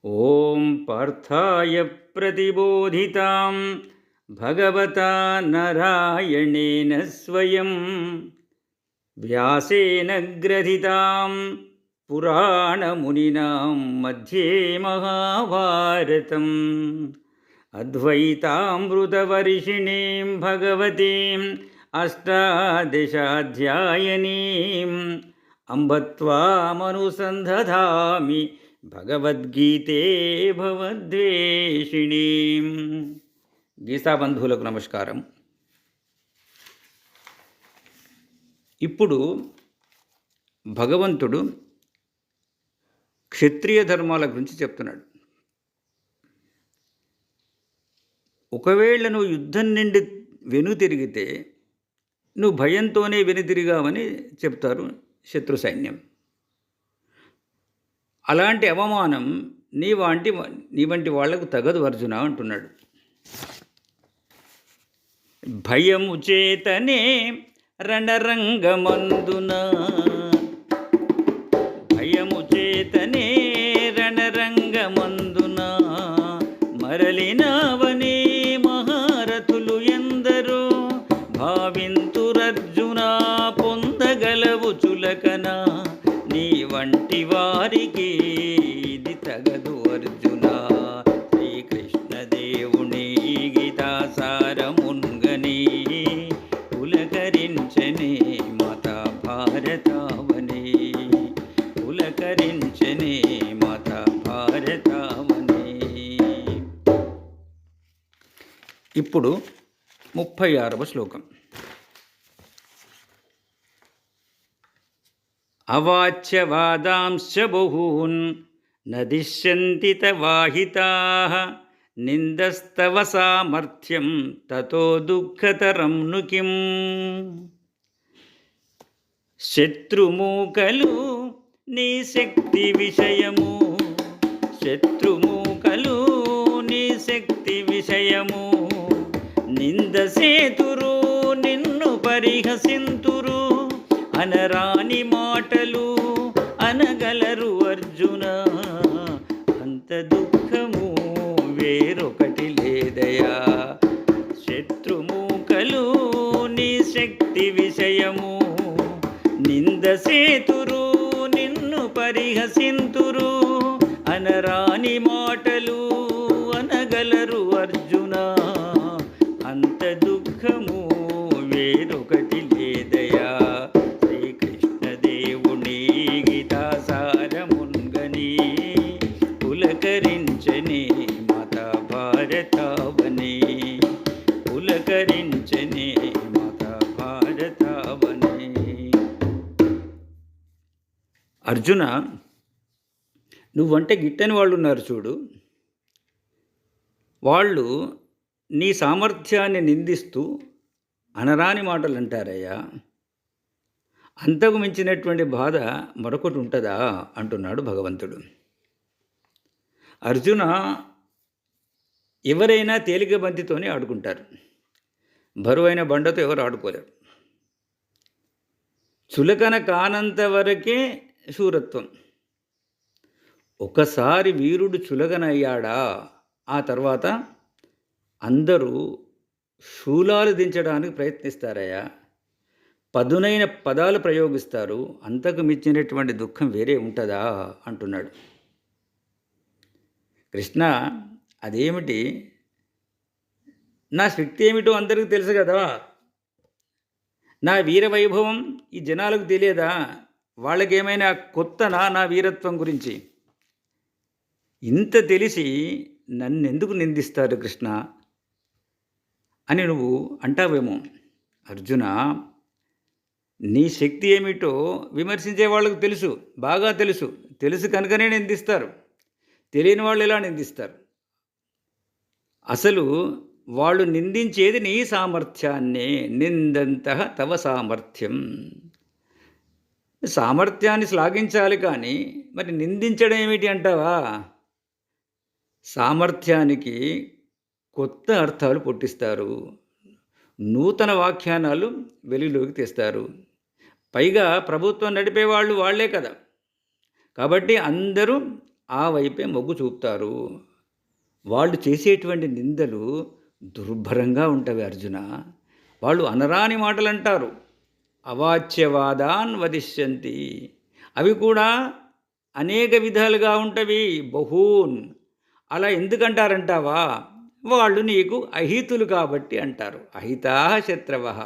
ఓం పార్థాయ ప్రతిబోధితాం భగవతా నారాయణేన స్వయం వ్యాసేన గ్రథితాం పురాణమునినాం మధ్యే మహాభారతం అద్వైతామృతవర్షిణీం భగవతీం అష్టాదశాధ్యాయనీం అంబత్వామనుసంధామి భగవద్గీతే భవద్వేషిణీం. గీతాబంధువులకు నమస్కారం. ఇప్పుడు భగవంతుడు క్షత్రియ ధర్మాల గురించి చెప్తున్నాడు. ఒకవేళ నువ్వు యుద్ధం నుండి వెనుతిరిగితే నువ్వు భయంతోనే వెనుతిరిగావని చెప్తారు శత్రు సైన్యం. అలాంటి అవమానం నీ వంటి వాళ్లకు తగదు అర్జున అంటున్నాడు. భయము చేతనే రణరంగమందున, భయము చేతనే రణరంగమందున మరలినవనే మహారథులు ఎందరో భావింతురర్జున పొందగలవు చులకన నీ వంటి వారికి ఇది తగదు అర్జున. శ్రీకృష్ణదేవుని గీతాసారమున్గని పులకరించనే మాత భారతావని, పులకరించనే మాత భారతావని. ఇప్పుడు 36వ శ్లోకం. అవాచ్య వాదాంశ్చ బహూన్ నదిష్యంతి తవాహితాః నిందస్తవ సామర్థ్యం తతో దుఃఖతరం ను కిం. శత్రుమూకలు నీ శక్తి విషయము, శత్రుమూకలు నీ శక్తి విషయము నిందసేతురు నిన్ను పరిహసింతురు అనరాని మాటలు అనగలరు అర్జున. అంత దుఃఖము వేరొకటి లేదయా. శత్రుమూకలు నీ శక్తి విషయము నిందసేతురు నిన్ను పరిహసింతురు అనరాని మాటలు అనగలరు అర్జున. అంత దుఃఖము వేరొకటి లేదయా. శ్రీకృష్ణదేవుని గీతాసారమున్గని పులకరించని మాత భారతావని, పులకరించని మాత భారతావని. అర్జున, నువ్వంటే గిట్టని వాళ్ళు ఉన్నారు చూడు, వాళ్ళు నీ సామర్థ్యాన్ని నిందిస్తూ అనరాని మాటలు అంటారయ్యా. అంతకు మించినటువంటి బాధ మరొకటి ఉంటుందా అంటున్నాడు భగవంతుడు. అర్జున, ఎవరైనా తేలిక బంతితోనే ఆడుకుంటారు, బరువైన బండతో ఎవరు ఆడుకోలేరు. చులకన కానంత వరకే శూరత్వం. ఒకసారి వీరుడు చులకన అయ్యాడా ఆ తర్వాత అందరూ శూలాలు దించడానికి ప్రయత్నిస్తారయ్యా. పదునైన పదాలు ప్రయోగిస్తారు. అంతకు మించినటువంటి దుఃఖం వేరే ఉంటుందా అంటున్నాడు. కృష్ణ, అదేమిటి? నా శక్తి ఏమిటో అందరికీ తెలుసు కదా. నా వీరవైభవం ఈ జనాలకు తెలియదా? వాళ్ళకేమైనా కొత్తనా నా వీరత్వం గురించి? ఇంత తెలిసి నన్నెందుకు నిందిస్తారు కృష్ణ అని నువ్వు అంటావేమో. అర్జున, నీ శక్తి ఏమిటో విమర్శించే వాళ్ళకు తెలుసు, బాగా తెలుసు. తెలుసు కనుకనే నిందిస్తారు. తెలియని వాళ్ళు ఎలా నిందిస్తారు? అసలు వాళ్ళు నిందించేది నీ సామర్థ్యాన్నే. నిందంతః తవ సామర్థ్యం. సామర్థ్యాన్ని శ్లాఘించాలి కానీ మరి నిందించడం ఏమిటి అంటావా? సామర్థ్యానికి కొత్త అర్థాలు పుట్టిస్తారు, నూతన వ్యాఖ్యానాలు వెలుగులోకి తెస్తారు. పైగా ప్రభుత్వం నడిపేవాళ్ళు వాళ్లే కదా. కాబట్టి అందరూ ఆ వైపే మొగ్గు చూపుతారు. వాళ్ళు చేసేటువంటి నిందలు దుర్భరంగా ఉంటవి అర్జున. వాళ్ళు అనరాని మాటలంటారు. అవాచ్యవాదాన్ వదిష్యంతి. అవి కూడా అనేక విధాలుగా ఉంటవి. బహూన్. అలా ఎందుకంటారంటావా? వాళ్ళు నీకు అహితులు కాబట్టి అంటారు. అహితాః శత్రవః.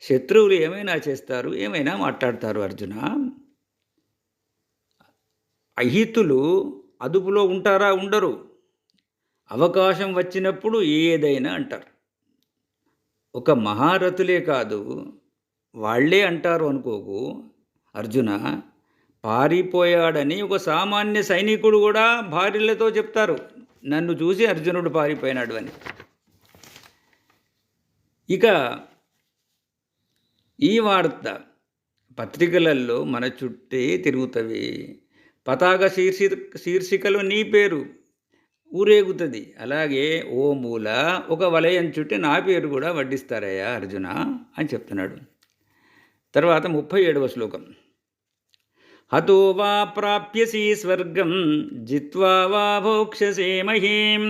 శత్రువులు ఏమైనా చేస్తారు, ఏమైనా మాట్లాడతారు అర్జున. అహితులు అదుపులో ఉంటారా? ఉండరు. అవకాశం వచ్చినప్పుడు ఏదైనా అంటారు. ఒక మహారథులే కాదు, వాళ్ళే అంటారు అనుకోకు అర్జున. పారిపోయాడని ఒక సామాన్య సైనికుడు కూడా భార్యలతో చెప్తారు, నన్ను చూసి అర్జునుడు పారిపోయినాడు అని. ఇక ఈ వార్త పత్రికలలో మన చుట్టే తిరుగుతవి. పతాక శీర్షికలో నీ పేరు ఊరేగుతుంది. అలాగే ఓ మూల ఒక వలయం చుట్టి నా పేరు కూడా వడ్డిస్తారయ్యా అర్జున అని చెప్తున్నాడు. తర్వాత 37వ శ్లోకం. హతో వా ప్రాప్యసి స్వర్గం జిత్వా వా భోక్ష్యసే మహీం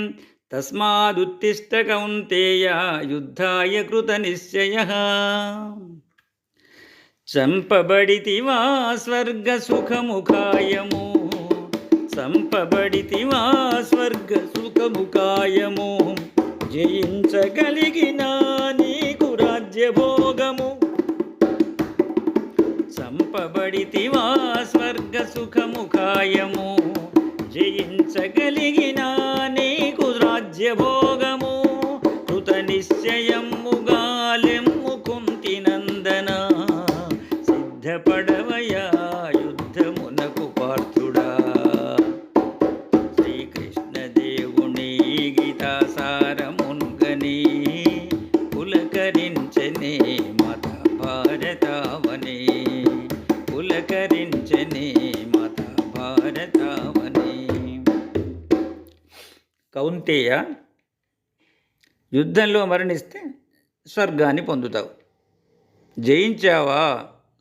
తస్మాదుత్తిష్ట కౌంతేయ యుద్ధాయ కృత నిశ్చయః. చంపబడితివా స్వర్గ సుఖముఖాయము, సంపబడితివా స్వర్గ సుఖముఖాయము, జయించగలిగిన నీకు రాజ్యభోగము. సంపబడితివా స్వర్గ సుఖముఖాయము, జయించగలిగిన నీకు రాజ్యభోగము. కృత నిశ్చయముగా లెమ్ము కుంతి నందన, సిద్ధపడవయా యుద్ధమునకు పార్థుడా. శ్రీకృష్ణదేవుని గీతాసారమున్గని పులకరించనే మత భారతావని, పులకరించనే మత భారతావని. కౌంతేయ, యుద్ధంలో మరణిస్తే స్వర్గాన్ని పొందుతావు. జయించావా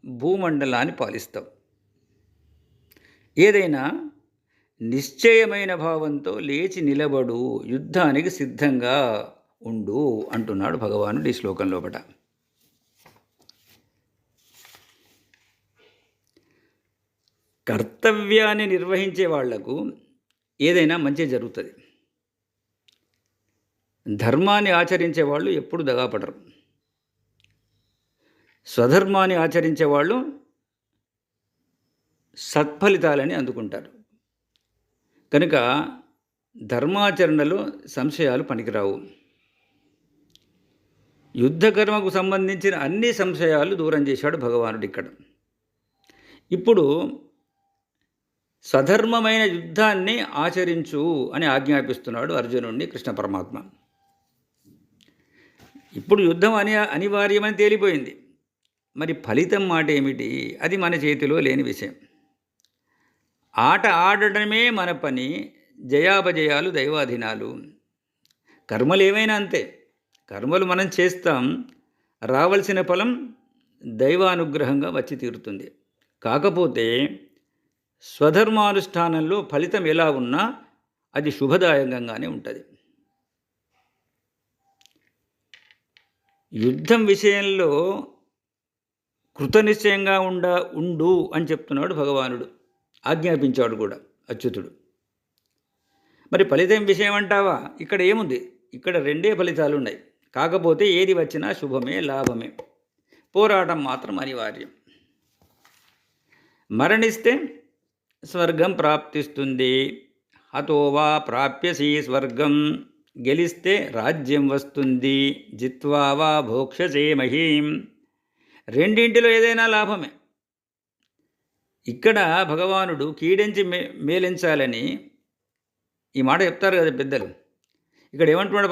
భూమండలాన్ని పాలిస్తావు. ఏదైనా నిశ్చయమైన భావంతో లేచి నిలబడు, యుద్ధానికి సిద్ధంగా ఉండు అంటున్నాడు భగవానుడు ఈ శ్లోకం లోపట. కర్తవ్యాన్ని నిర్వహించే వాళ్లకు ఏదైనా మంచి జరుగుతుంది. ధర్మాన్ని ఆచరించే వాళ్ళు ఎప్పుడు దగాపడరు. స్వధర్మాన్ని ఆచరించే వాళ్ళు సత్ఫలితాలని అందుకుంటారు. కనుక ధర్మాచరణలో సంశయాలు పనికిరావు. యుద్ధకర్మకు సంబంధించిన అన్ని సంశయాలు దూరం చేశాడు భగవానుడు ఇక్కడ. ఇప్పుడు సధర్మమైన యుద్ధాన్ని ఆచరించు అని ఆజ్ఞాపిస్తున్నాడు అర్జునుడిని కృష్ణ పరమాత్మ. ఇప్పుడు యుద్ధం అనివార్యమని తేలిపోయింది. మరి ఫలితం మాట ఏమిటి? అది మన చేతిలో లేని విషయం. ఆట ఆడటమే మన పని, జయాపజయాలు దైవాధీనాలు. కర్మలు ఏమైనా అంతే. కర్మలు మనం చేస్తాం, రావలసిన ఫలం దైవానుగ్రహంగా వచ్చి తీరుతుంది. కాకపోతే స్వధర్మానుష్ఠానంలో ఫలితం ఎలా ఉన్నా అది శుభదాయకంగానే ఉంటుంది. యుద్ధం విషయంలో కృతనిశ్చయంగా ఉండు అని చెప్తున్నాడు భగవానుడు, ఆజ్ఞాపించాడు కూడా అచ్యుతుడు. మరి ఫలితం విషయం అంటావా? ఇక్కడ ఏముంది? ఇక్కడ రెండే ఫలితాలు ఉన్నాయి. కాకపోతే ఏది వచ్చినా శుభమే, లాభమే. పోరాటం మాత్రం అనివార్యం. మరణిస్తే స్వర్గం ప్రాప్తిస్తుంది. హతో వా ప్రాప్యసి స్వర్గం, గెలిస్తే రాజ్యం వస్తుంది. జిత్వా వా భోక్ష్యసే మహీం, రెండింటిలో ఏదైనా లాభమే. ఇక్కడ భగవానుడు కీడించి మేలించాలని ఈ మాట చెప్తారు కదా పెద్దలు. ఇక్కడ ఏమంటున్నాడు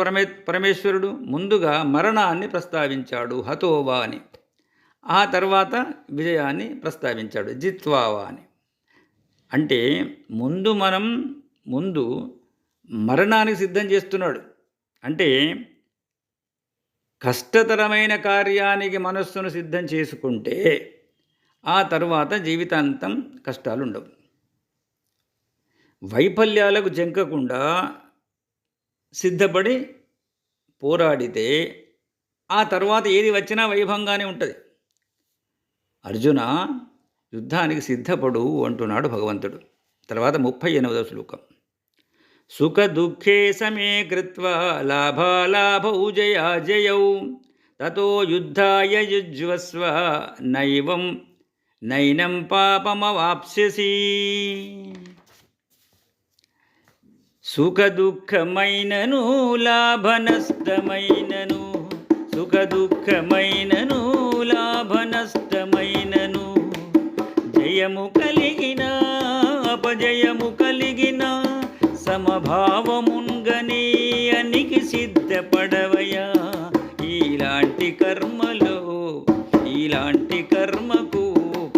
పరమేశ్వరుడు? ముందుగా మరణాన్ని ప్రస్తావించాడు హతోవా అని, ఆ తర్వాత విజయాన్ని ప్రస్తావించాడు జిత్వావా అని. అంటే ముందు మరణానికి సిద్ధం చేస్తున్నాడు. అంటే కష్టతరమైన కార్యానికి మనస్సును సిద్ధం చేసుకుంటే ఆ తర్వాత జీవితాంతం కష్టాలు ఉండవు. వైఫల్యాలకు జంకకుండా సిద్ధపడి పోరాడితే ఆ తర్వాత ఏది వచ్చినా వైభవంగానే ఉంటుంది. అర్జున, యుద్ధానికి సిద్ధపడు అంటున్నాడు భగవంతుడు. తర్వాత 38వ శ్లోకం. సుఖ దుఃఖే సమే కృత్వా లాభాలాభౌ జయాజయౌ తతో యుద్ధాయ యుజ్వస్వ నైనం పాపమవాప్స్యసి. సుఖదుఃఖమైనను లాభనష్టమైనను, సుఖదుఃఖమైనను లాభనష్టమైనను, జయము కలిగిన అపజయము కలిగిన సమభావముంగని అనికి సిద్ధపడవయా. ఇలాంటి కర్మకు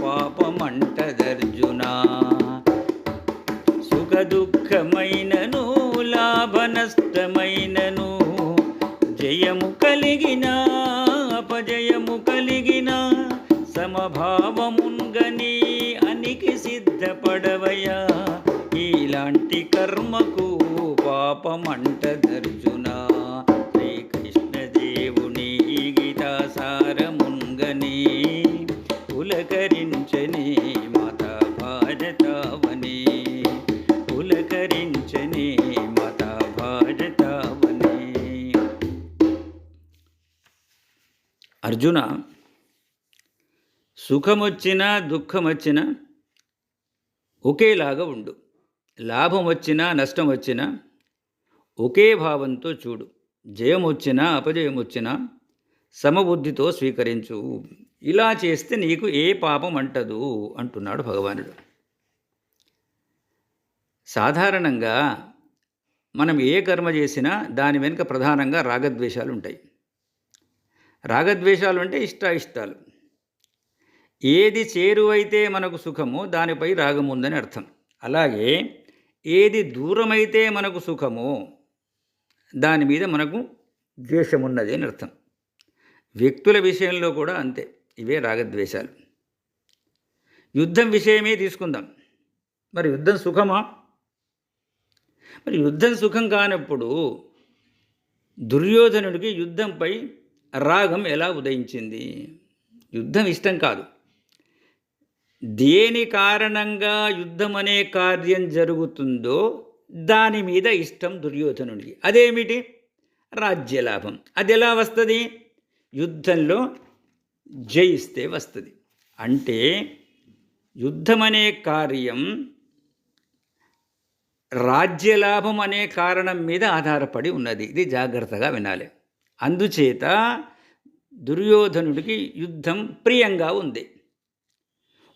పాపమంటదర్జునా. సుఖదుఃఖమైనను లాభనష్టమైనను, జయము కలిగిన అపజయము కలిగిన సమభావముంగని అనికి సిద్ధపడవయా. ఇలాంటి కర్మకు పాపమంటదర్జునా. శ్రీకృష్ణదేవుని గీతాసారముంగని పులకరించని మాతా భారతావని, పులకరించని మాతా భారతావని. అర్జున, సుఖమొచ్చినా దుఃఖమొచ్చినా ఒకేలాగా ఉండు. లాభం వచ్చినా నష్టం వచ్చినా ఒకే భావంతో చూడు. జయం వచ్చినా అపజయం వచ్చినా సమబుద్ధితో స్వీకరించు. ఇలా చేస్తే నీకు ఏ పాపం అంటదు అంటున్నాడు భగవానుడు. సాధారణంగా మనం ఏ కర్మ చేసినా దాని వెనుక ప్రధానంగా రాగద్వేషాలు ఉంటాయి. రాగద్వేషాలు అంటే ఇష్టాయిష్టాలు. ఏది చేరువైతే మనకు సుఖమో దానిపై రాగం ఉందని అర్థం. అలాగే ఏది దూరమైతే మనకు సుఖమో దాని మీద మనకు ద్వేషం ఉన్నది అని అర్థం. వ్యక్తుల విషయంలో కూడా అంతే. ఇవే రాగద్వేషాలు. యుద్ధం విషయమే తీసుకుందాం. మరి యుద్ధం సుఖమా? మరి యుద్ధం సుఖం కానప్పుడు దుర్యోధనుడికి యుద్ధంపై రాగం ఎలా ఉదయించింది? యుద్ధం ఇష్టం కాదు. దేని కారణంగా యుద్ధం అనే కార్యం జరుగుతుందో దాని మీద ఇష్టం దుర్యోధనుడికి. అదేమిటి? రాజ్యలాభం. అది ఎలా వస్తుంది? యుద్ధంలో జయిస్తే వస్తుంది. అంటే యుద్ధం అనే కార్యం రాజ్యలాభం అనే కారణం మీద ఆధారపడి ఉన్నది. ఇది జాగ్రత్తగా వినాలి. అందుచేత దుర్యోధనుడికి యుద్ధం ప్రియంగా ఉంది.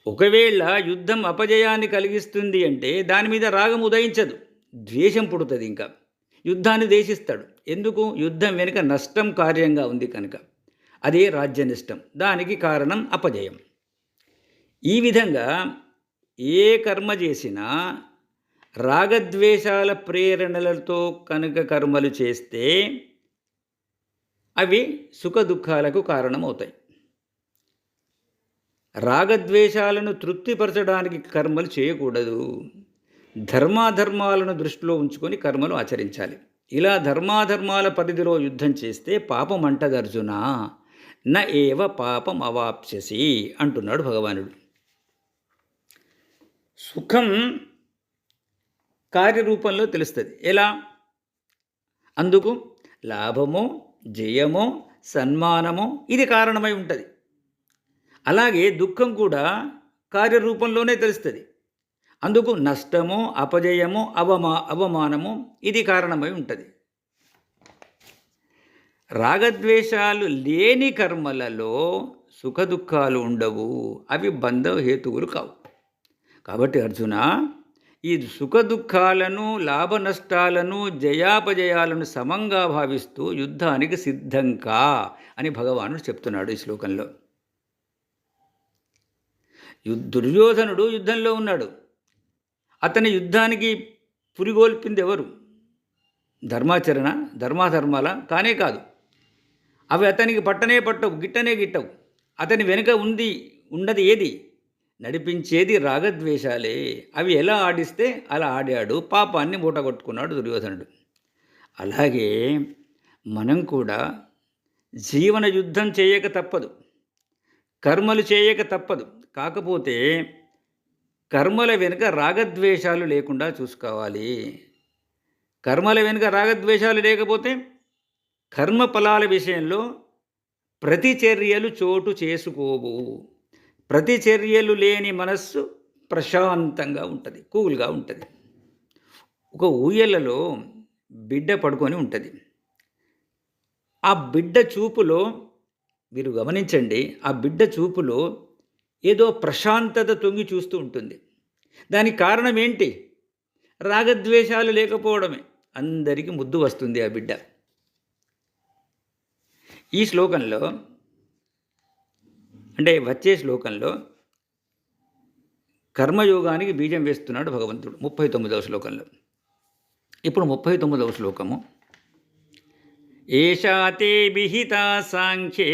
ఒకవేళ యుద్ధం అపజయాన్ని కలిగిస్తుంది అంటే దాని మీద రాగం ఉదయించదు, ద్వేషం పుడుతుంది. ఇంకా యుద్ధాన్ని ద్వేషిస్తాడు. ఎందుకు? యుద్ధం వెనుక నష్టం కార్యంగా ఉంది కనుక. అదే రాజ్యనిష్టం. దానికి కారణం అపజయం. ఈ విధంగా ఏ కర్మ చేసినా రాగద్వేషాల ప్రేరణలతో కనుక కర్మలు చేస్తే అవి సుఖదుఖాలకు కారణమవుతాయి. రాగద్వేషాలను తృప్తిపరచడానికి కర్మలు చేయకూడదు. ధర్మాధర్మాలను దృష్టిలో ఉంచుకొని కర్మలు ఆచరించాలి. ఇలా ధర్మాధర్మాల పరిధిలో యుద్ధం చేస్తే పాపం అంటది అర్జున. న ఏవ పాపం అవాప్స్యసి అంటున్నాడు భగవానుడు. సుఖం కార్యరూపంలో తెలుస్తుంది. ఎలా? అందుకు లాభమో జయమో సన్మానమో ఇది కారణమై ఉంటుంది. అలాగే దుఃఖం కూడా కార్యరూపంలోనే తెలుస్తుంది. అందుకు నష్టమో అపజయమో అవమానమో ఇది కారణమై ఉంటుంది. రాగద్వేషాలు లేని కర్మలలో సుఖదుఖాలు ఉండవు. అవి బంధహేతువులు కావు. కాబట్టి అర్జున, ఈ సుఖదుఖాలను లాభ నష్టాలను జయాపజయాలను సమంగా భావిస్తూ యుద్ధానికి సిద్ధం కా అని భగవానుడు చెప్తున్నాడు ఈ శ్లోకంలో. దుర్యోధనుడు యుద్ధంలో ఉన్నాడు. అతని యుద్ధానికి పురిగొల్పింది ఎవరు? ధర్మాచరణ, ధర్మాధర్మాల కానే కాదు. అవి అతనికి పట్టనే పట్టవు, గిట్టనే గిట్టవు. అతని వెనుక ఉన్నది ఏది? నడిపించేది రాగద్వేషాలే. అవి ఎలా ఆడిస్తే అలా ఆడాడు, పాపాన్ని మూటగొట్టుకున్నాడు దుర్యోధనుడు. అలాగే మనం కూడా జీవన యుద్ధం చేయక తప్పదు, కర్మలు చేయక తప్పదు. కాకపోతే కర్మల వెనుక రాగద్వేషాలు లేకుండా చూసుకోవాలి. కర్మల వెనుక రాగద్వేషాలు లేకపోతే కర్మ ఫలాల విషయంలో ప్రతిచర్యలు చోటు చేసుకోవు. ప్రతిచర్యలు లేని మనస్సు ప్రశాంతంగా ఉంటుంది, కూల్గా ఉంటుంది. ఒక ఊయలలో బిడ్డ పడుకొని ఉంటుంది. ఆ బిడ్డ చూపులో మీరు గమనించండి, ఆ బిడ్డ చూపులో ఏదో ప్రశాంతత తొంగి చూస్తూ ఉంటుంది. దానికి కారణం ఏంటి? రాగద్వేషాలు లేకపోవడమే. అందరికీ ముద్దు వస్తుంది ఆ బిడ్డ. ఈ శ్లోకంలో అంటే వచ్చే శ్లోకంలో కర్మయోగానికి బీజం వేస్తున్నాడు భగవంతుడు 39వ శ్లోకంలో. ఇప్పుడు 39వ శ్లోకము. ఏషా తే విహితా సాంఖ్యే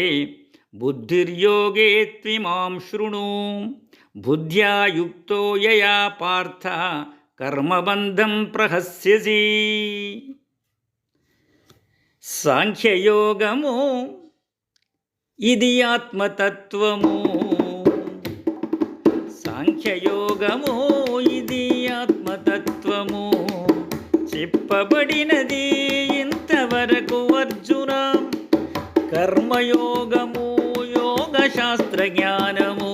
బుద్ధిర్యోగే త్విమాం శృణు బుద్ధ్యా యుక్తో యయా పార్థ కర్మబంధం ప్రహస్యసి. సాంఖ్యయోగము ఇది ఆత్మతత్వము. సాంఖ్యయోగము ఇది ఆత్మతత్వము. చెప్పబడినది ఇంతవరకు అర్జున. కర్మయోగము యోగశాస్త్ర జ్ఞానము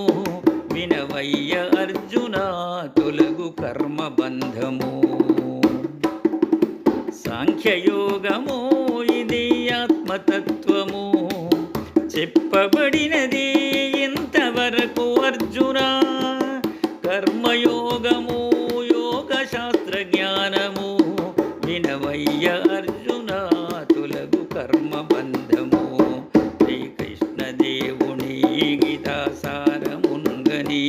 వినవయ్య అర్జున, తొలగు కర్మబంధము. సాంఖ్యయోగము ఇది ఆత్మతత్వము. చెప్పబడినది ఇంతవరకు అర్జున. కర్మయోగము యోగశాస్త్ర జ్ఞానము వినవయ్య అర్జున, తొలగు కర్మబంధము. శ్రీకృష్ణదేవుని గీతాసారముంగని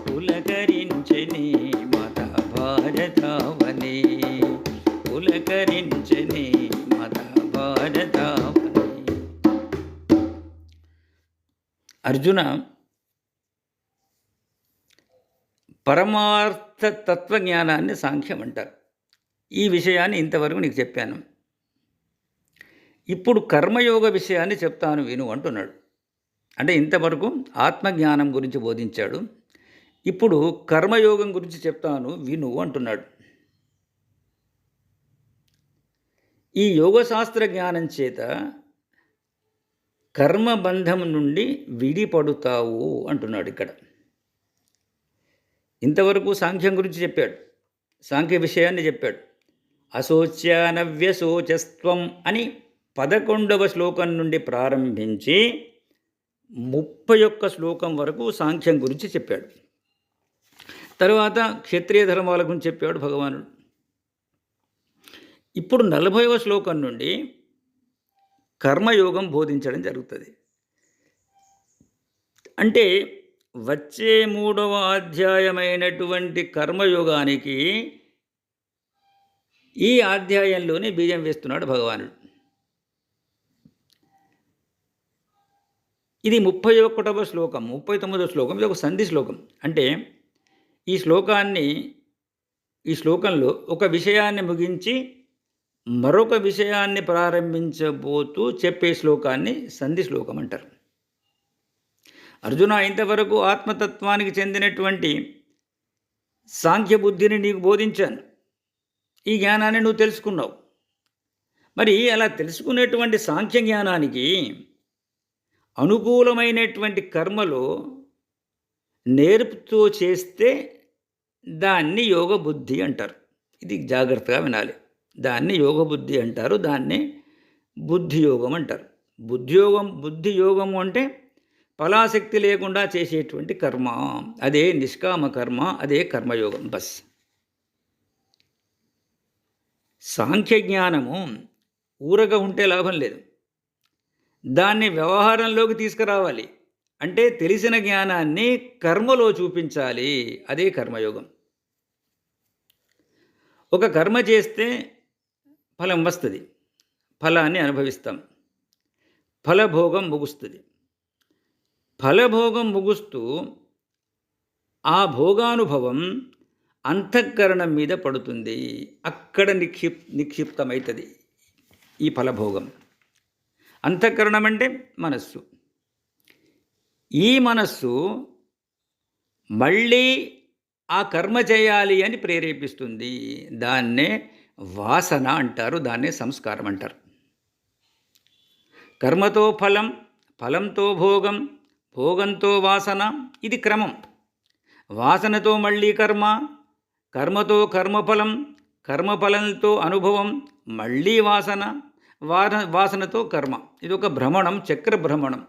పులకరించని మహాభారతావని. పులకరించని మహాభారతావని. అర్జున, పరమార్థ తత్వజ్ఞానాన్ని సాంఖ్యం అంటారు. ఈ విషయాన్ని ఇంతవరకు నీకు చెప్పాను. ఇప్పుడు కర్మయోగ విషయాన్ని చెప్తాను విను అంటున్నాడు. అంటే ఇంతవరకు ఆత్మజ్ఞానం గురించి బోధించాడు, ఇప్పుడు కర్మయోగం గురించి చెప్తాను విను అంటున్నాడు. ఈ యోగశాస్త్ర జ్ఞానం చేత కర్మబంధం నుండి విడిపడుతావు అంటున్నాడు ఇక్కడ. ఇంతవరకు సాంఖ్యం గురించి చెప్పాడు, సాంఖ్య విషయాన్ని చెప్పాడు. అశోచ్యానవ్యశోచస్త్వం అని 11వ శ్లోకం నుండి ప్రారంభించి 31 శ్లోకం వరకు సాంఖ్యం గురించి చెప్పాడు. తరువాత క్షత్రియ ధర్మాల గురించి చెప్పాడు భగవానుడు. ఇప్పుడు 40వ శ్లోకం నుండి కర్మయోగం బోధించడం జరుగుతుంది. అంటే వచ్చే 3వ అధ్యాయమైనటువంటి కర్మయోగానికి ఈ అధ్యాయంలోనే బీజం వేస్తున్నాడు భగవానుడు. ఇది 31వ శ్లోకం. 39వ శ్లోకం ఇది ఒక సంధి శ్లోకం. అంటే ఈ శ్లోకంలో ఒక విషయాన్ని ముగించి మరొక విషయాన్ని ప్రారంభించబోతూ చెప్పే శ్లోకాన్ని సంధి శ్లోకం అంటారు. అర్జున, ఇంతవరకు ఆత్మతత్వానికి చెందినటువంటి సాంఖ్యబుద్ధిని నీకు బోధించాను. ఈ జ్ఞానాన్ని నువ్వు తెలుసుకున్నావు. మరి అలా తెలుసుకునేటువంటి సాంఖ్య జ్ఞానానికి అనుకూలమైనటువంటి కర్మలో నేర్పుతో చేస్తే దాన్ని యోగ బుద్ధి అంటారు. ఇది జాగ్రత్తగా వినాలి. దాన్ని యోగ బుద్ధి అంటారు, దాన్ని బుద్ధియోగం అంటారు. బుద్ధియోగము అంటే ఫలాసక్తి లేకుండా చేసేటువంటి కర్మ, అదే నిష్కామ కర్మ, అదే కర్మయోగం. బస్. సాంఖ్య జ్ఞానము ఊరగా ఉంటే లాభం లేదు, దాన్ని వ్యవహారంలోకి తీసుకురావాలి. అంటే తెలిసిన జ్ఞానాన్ని కర్మలో చూపించాలి, అదే కర్మయోగం. ఒక కర్మ చేస్తే ఫలం వస్తుంది, ఫలాన్ని అనుభవిస్తాం, ఫలభోగం ముగుస్తుంది. ఫలభోగం ముగుస్తూ ఆ భోగానుభవం అంతఃకరణం మీద పడుతుంది. అక్కడ నిక్షిప్తమవుతుంది ఈ ఫలభోగం. అంతఃకరణం అంటే మనస్సు. ఈ మనస్సు మళ్ళీ ఆ కర్మ చేయాలి అని ప్రేరేపిస్తుంది. దాన్నే వాసన అంటారు, దాన్నే సంస్కారం అంటారు. కర్మతో ఫలం, ఫలంతో భోగం, భోగంతో వాసన, ఇది క్రమం. వాసనతో మళ్ళీ కర్మ, కర్మతో కర్మఫలం, కర్మఫలంతో అనుభవం, మళ్ళీ వాసన, వాసనతో కర్మ. ఇది ఒక భ్రమణం, చక్ర భ్రమణం.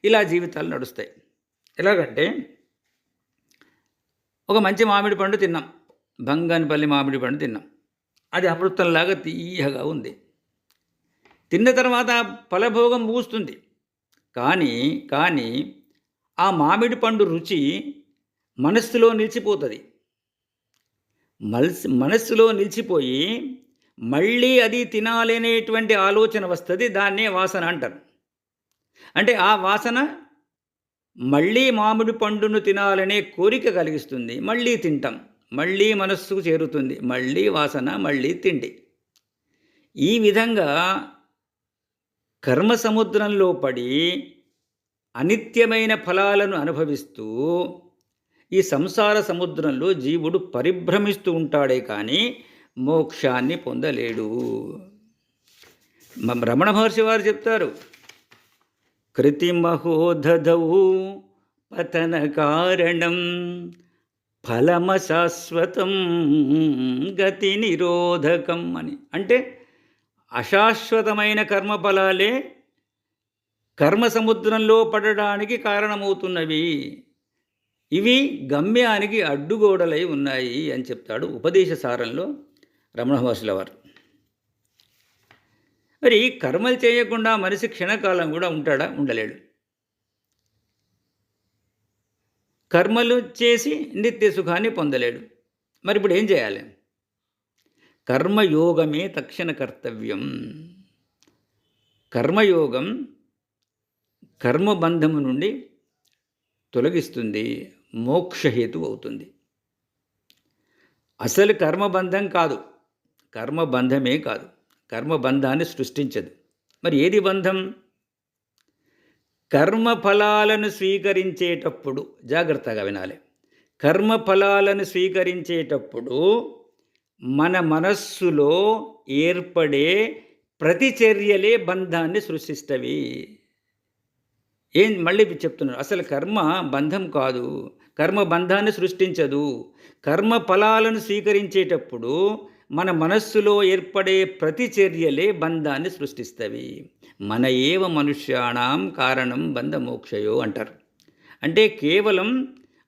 ఇలా జీవితాలు నడుస్తాయి. ఎలాగంటే ఒక మంచి మామిడి పండు తిన్నాం, బంగానపల్లి మామిడి పండు తిన్నాం. అది అమృతంలాగా తీయగా ఉంది. తిన్న తర్వాత ఫలభోగం మూస్తుంది. కానీ ఆ మామిడి పండు రుచి మనస్సులో నిలిచిపోతుంది. మనస్సులో నిలిచిపోయి మళ్ళీ అది తినాలనేటువంటి ఆలోచన వస్తుంది. దాన్నే వాసన అంటారు. అంటే ఆ వాసన మళ్ళీ మామిడి పండును తినాలనే కోరిక కలిగిస్తుంది. మళ్ళీ తింటాం, మళ్ళీ మనస్సుకు చేరుతుంది, మళ్ళీ వాసన, మళ్ళీ తిండి. ఈ విధంగా కర్మ సముద్రంలో పడి అనిత్యమైన ఫలాలను అనుభవిస్తూ ఈ సంసార సముద్రంలో జీవుడు పరిభ్రమిస్తూ ఉంటాడే కానీ మోక్షాన్ని పొందలేడు. రమణ మహర్షి వారు చెప్తారు, కృతిమహోదధౌ పతన కారణం ఫలమశాశ్వతం గతి నిరోధకం అని. అంటే అశాశ్వతమైన కర్మఫలాలే కర్మ సముద్రంలో పడడానికి కారణమవుతున్నవి. ఇవి గమ్యానికి అడ్డుగోడలై ఉన్నాయి అని చెప్తాడు ఉపదేశ సారంలో రమణ మహర్షుల వారు. మరి కర్మలు చేయకుండా మనిషి క్షణకాలం కూడా ఉంటాడా? ఉండలేడు. కర్మలు చేసి నిత్య సుఖాన్ని పొందలేడు. మరి ఇప్పుడు ఏం చేయాలి? కర్మయోగమే తక్షణ కర్తవ్యం. కర్మయోగం కర్మబంధము నుండి తొలగిస్తుంది, మోక్షహేతు అవుతుంది. అసలు కర్మబంధం కాదు, కర్మబంధమే కాదు, కర్మబంధాన్ని సృష్టించదు. మరి ఏది బంధం? కర్మఫలాలను స్వీకరించేటప్పుడు, జాగ్రత్తగా వినాలి, కర్మఫలాలను స్వీకరించేటప్పుడు మన మనస్సులో ఏర్పడే ప్రతిచర్యలే బంధాన్ని సృష్టిస్తవి. మళ్ళీ చెప్తున్నాను, అసలు కర్మ బంధం కాదు, కర్మ బంధాన్ని సృష్టించదు. కర్మ ఫలాలను స్వీకరించేటప్పుడు మన మనస్సులో ఏర్పడే ప్రతిచర్యలే బంధాన్ని సృష్టిస్తవి. మన ఏవ మనుష్యాణం కారణం బంధమోక్షయో అంటారు. అంటే కేవలం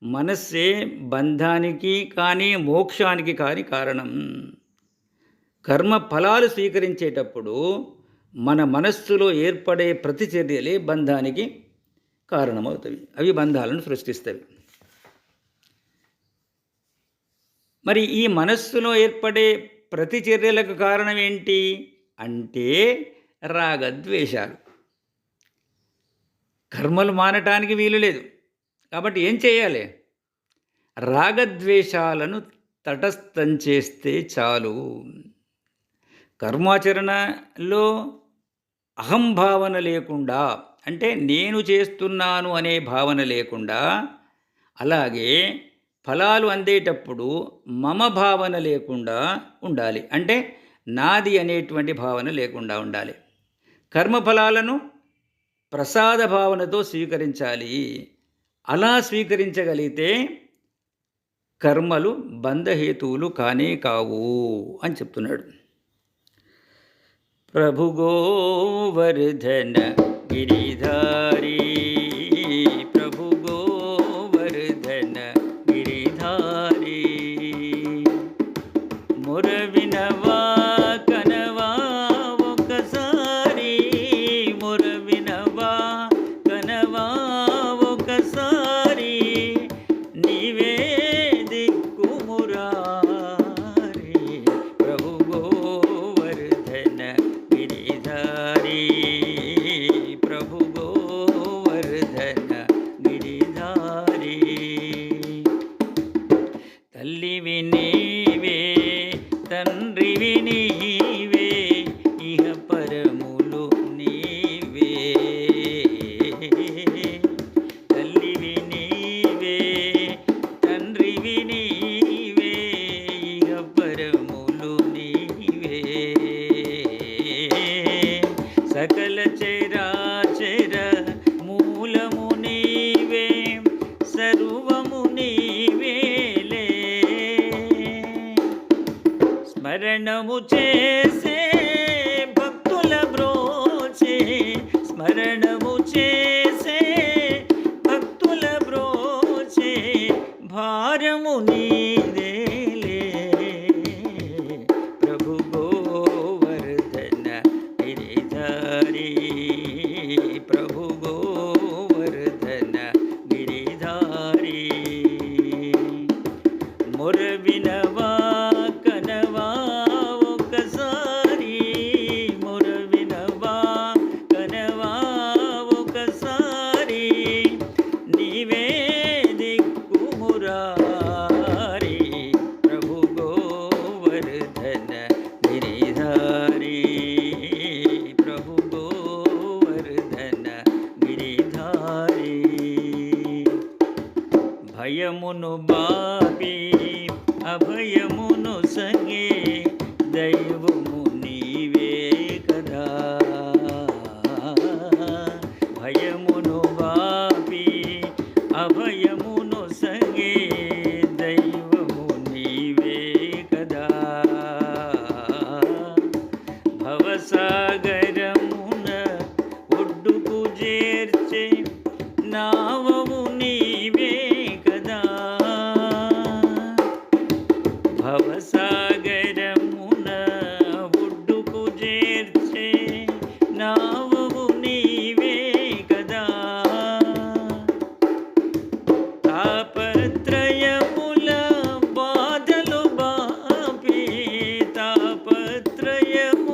మనస్సే బంధానికి కానీ మోక్షానికి కానీ కారణం. కర్మ ఫలాలు స్వీకరించేటప్పుడు మన మనస్సులో ఏర్పడే ప్రతిచర్యలే బంధానికి కారణమవుతాయి. అవి బంధాలను సృష్టిస్తాయి. మరి ఈ మనస్సులో ఏర్పడే ప్రతిచర్యలకు కారణం ఏంటి అంటే రాగద్వేషాలు. కర్మలు మానటానికి వీలు లేదు. కాబట్టి ఏం చేయాలి? రాగద్వేషాలను తటస్థం చేస్తే చాలు. కర్మాచరణలో అహంభావన లేకుండా, అంటే నేను చేస్తున్నాను అనే భావన లేకుండా, అలాగే ఫలాలు అందేటప్పుడు మమ భావన లేకుండా ఉండాలి. అంటే నాది అనేటువంటి భావన లేకుండా ఉండాలి. కర్మఫలాలను ప్రసాద భావనతో స్వీకరించాలి. అలా స్వీకరించగలిగితే కర్మలు బంధహేతువులు కానే కావు అని చెప్తున్నాడు. ప్రభు గోవర్ధన గిరిధారి, ప్రభు గోవర్ధన గిరిధారి, మొర వినవా కనవా ఒకసారి, మొర వినవా కనవా ఒకసారి, నీవే దిక్కు మురారి, ప్రభు గోవర్ధన గిరిధారి, ప్రభు గోవర్ధన సకల చరాచర మూలము నీవే, సర్వము నీవేలే. స్మరణము చేసే భక్తుల బ్రోచే, స్మరణము చేసే భక్తుల బ్రోచే, భారము నీదేలే. ప్రభు గోవర్ధన గిరిధారి, ప్రభు గోవర్ధన గిరిధారి. మొర వినవా కనవా ఒకసారి, మొర వినవా కనవా ఒకసారి, నీవే దిక్కు మురారి. ప్రభు గోవర్ధన గిరిధారి, ప్రభు గోవర్ధన గిరిధారి. భయమును బాపి అభయమును సంగే దైవము నీవే కదా. భయమును బాపి అభయమును సంగే దైవము నీవే కదా. భవసాగరమున ఒడ్డుకు చేర్చే నావము నీవే కదా. భవసాగరమున ఒడ్డుకు చేర్చే నావము నీవే కదా. తాపత్రయముల బాధలు బాపి, తాపత్రయము